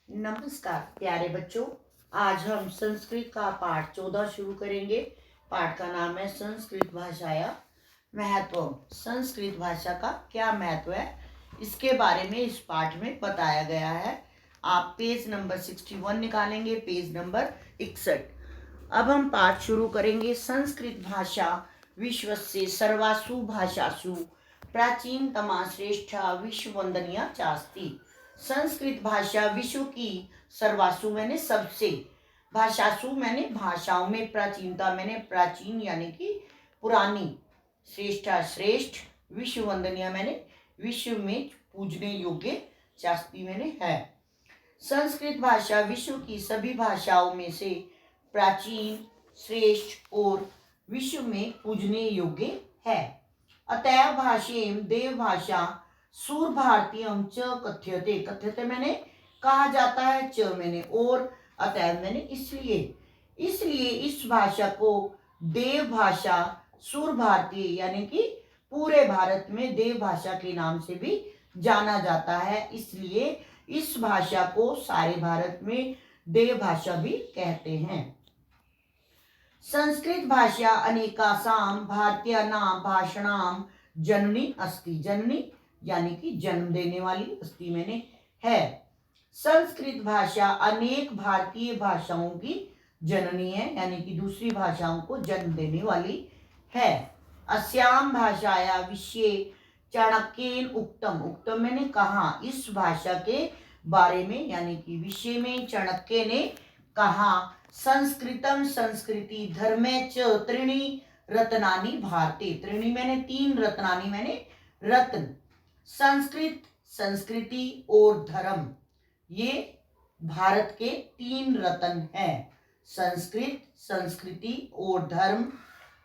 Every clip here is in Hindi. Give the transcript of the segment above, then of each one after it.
नमस्कार प्यारे बच्चों। आज हम संस्कृत का पाठ 14 शुरू करेंगे। पाठ का नाम है संस्कृत भाषाया महत्व। संस्कृत भाषा का क्या महत्व है, इसके बारे में इस पाठ में बताया गया है। आप पेज नंबर 61 निकालेंगे, पेज नंबर 61। अब हम पाठ शुरू करेंगे। संस्कृत भाषा विश्वस्य सर्वासु भाषासु प्राचीनतमा श्रेष्ठा विश्ववंदनीया चास्ति। संस्कृत भाषा विश्व की सर्वासु मैंने सबसे, भाषासु मैंने भाषाओं में, प्राचीनता मैंने प्राचीन यानी कि पुरानी, श्रेष्ठा श्रेष्ठ, विश्ववंदनीय मैंने विश्व में पूजने योग्य, चास्ति मैंने है। संस्कृत भाषा विश्व की सभी भाषाओं में से प्राचीन, श्रेष्ठ और विश्व में पूजने योग्य है। अतएव भाषेम देव भाषा सूर भारतीयम च कथ्यते। कथ्यते मैंने कहा जाता है, च मैंने और, अतएव मैंने इसलिए इस भाषा को देव भाषा सूर भारतीय यानी कि पूरे भारत में देव भाषा के नाम से भी जाना जाता है। इसलिए इस भाषा को सारे भारत में देव भाषा भी कहते हैं। संस्कृत भाषा अनेकासाम भारतीयानां भाषणां जननी अस्ति। जननी यानी कि जन्म देने वाली, अस्ति मैंने है। संस्कृत भाषा अनेक भारतीय भाषाओं की जननी है, यानी कि दूसरी भाषाओं को जन्म देने वाली है। अस्याम भाषाया विषये चाणक्येन उक्तम। उक्तम मैंने कहा, इस भाषा के बारे में यानी कि विषय में चाणक्य ने कहा। संस्कृतम संस्कृति धर्मे च त्रीणि रत्नानि भारते। त्रीणि मैंने तीन, रत्नानि मैंने रत्न। संस्कृत, संस्कृति और धर्म, ये भारत के तीन रत्न हैं। संस्कृत, संस्कृति और धर्म,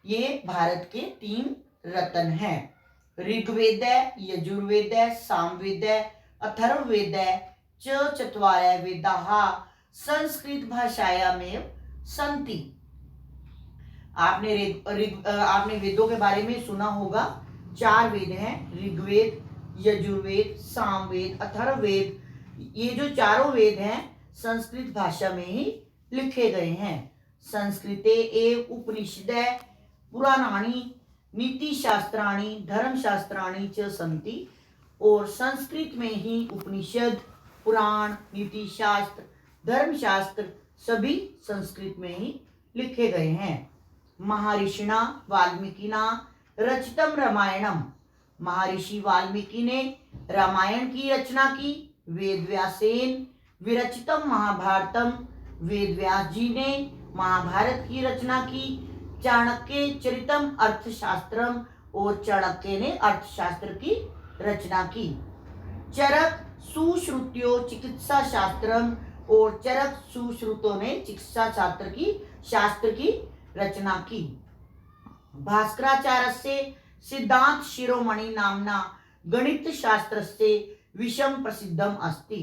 ये भारत के तीन रत्न हैं। ऋग्वेद, यजुर्वेद, सामवेद, अथर्ववेद च चत्वारः वेदाः संस्कृत भाषायामेव सन्ति। आपने वेदों के बारे में सुना होगा। 4 वेद हैं, ऋग्वेद, यजुर्वेद, सामवेद, अथर्ववेद। ये जो चारों वेद हैं संस्कृत भाषा में ही लिखे गए हैं। संस्कृते एव उपनिषदे पुराणानि नीतिशास्त्राणि धर्मशास्त्राणि च सन्ति। और संस्कृत में ही उपनिषद, पुराण, नीतिशास्त्र, धर्मशास्त्र सभी संस्कृत में ही लिखे गए हैं। महर्षिणा वाल्मीकिना रचितम रामायणम। महर्षि वाल्मीकि ने रामायण की रचना की। वेदव्यासेन विरचितम महाभारतम। वेदव्यास जी ने महाभारत की रचना की। चाणक्य चरितम अर्थशास्त्रम। और चाणक्य ने अर्थशास्त्र की रचना की। चरक सुश्रुत्यो चिकित्सा शास्त्रम। और चरक सुश्रुतों ने चिकित्सा शास्त्र की रचना की। भास्कराचार्यस्य सिद्धांत शिरोमणि नामना गणित शास्त्रस्य विषम प्रसिद्धम अस्ति।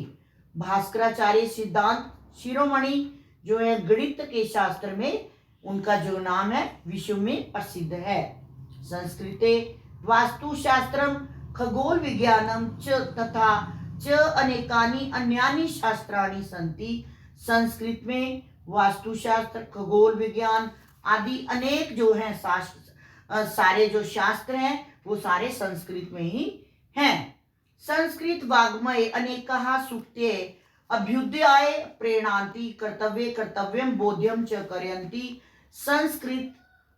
भास्कराचार्य सिद्धांत शिरोमणि जो है गणित के शास्त्र में, उनका जो नाम है विश्व में प्रसिद्ध है। संस्कृते वास्तुशास्त्रम खगोल विज्ञानम च तथा च अनेकानि अन्यानि शास्त्राणि सन्ति। संस्कृत में वास्तुशास्त्र, खगोल विज्ञान आदि अनेक जो हैं सारे जो शास्त्र हैं वो सारे संस्कृत में ही हैं। संस्कृत वाग्मय अनेकाः सूक्ते अभ्युदयाय प्रेरणान्ति कर्तव्ये कर्तव्यम बोध्यम च करयन्ति। संस्कृत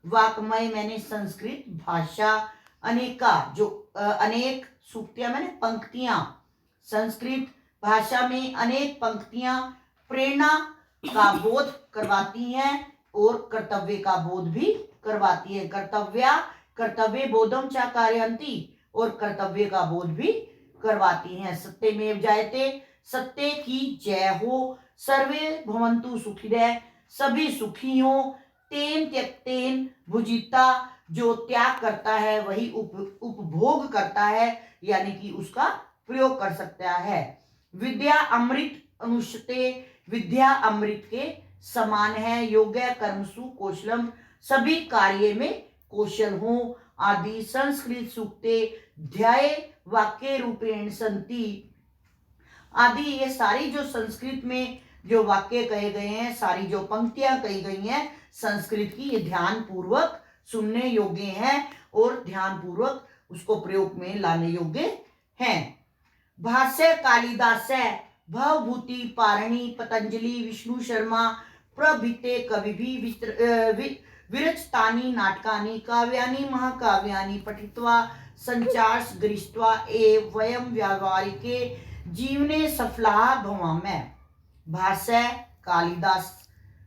वाग्मय मैंने संस्कृत भाषा, अनेका जो अनेक सूक्तियां मैंने पंक्तियां। संस्कृत भाषा में अनेक पंक्तियां प्रेरणा का बोध करवाती हैं और कर्तव्य का बोध भी करवाती है। कर्तव्य बोधम च कारयन्ति, और कर्तव्य का बोध भी करवाती हैं। सत्यमेव जयते, सत्य की जय हो। सर्वे भवन्तु सुखिनः, सभी सुखी हो। तेन त्यक्तेन भुजिता, जो त्याग करता है वही उपभोग करता है, यानी कि उसका प्रयोग कर सकता है। विद्या अमृत अनुष्ठते, विद्या अमृत के समान है। योग्य कर्मसु कौशलम, सभी कार्य में कौशल हो। आदि संस्कृत सूक्ते ध्याये वाक्य रूपेण सन्ति। आदि, ये सारी जो संस्कृत में जो वाक्य कहे गए हैं, सारी जो पंक्तियां कही गई हैं संस्कृत की, ये ध्यान पूर्वक सुनने योग्य हैं और ध्यान पूर्वक उसको प्रयोग में लाने योग्य हैं। भाष्य कालिदास भवभूति पारणी पतंजलि विष्णु शर्मा प्रभृते कविभिः विरचितानि नाटकानि काव्यानि महाकाव्यानि पठित्वा संचार्स गृहीत्वा एव वयं व्यावहारिके जीवने सफलाः भवामः। भाष्य कालिदास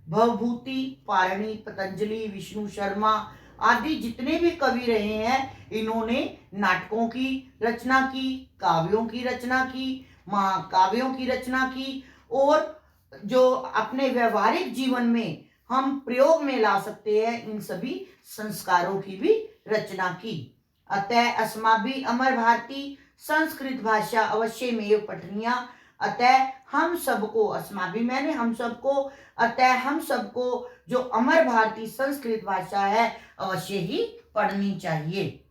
भवभूति पारणी पतंजलि विष्णु शर्मा आदि जितने भी कवि रहे हैं, इन्होंने नाटकों की रचना की, काव्यों की रचना की, महाकाव्यों की रचना की और जो अपने व्यवहारिक जीवन में हम प्रयोग में ला सकते हैं, इन सभी संस्कारों की भी रचना की। अतः अस्माभिः अमर भारती संस्कृत भाषा अवश्य में पठनीया। अतः हम सबको, अस्माभिः मैंने हम सबको, अतः हम सबको जो अमर भारती संस्कृत भाषा है अवश्य ही पढ़नी चाहिए।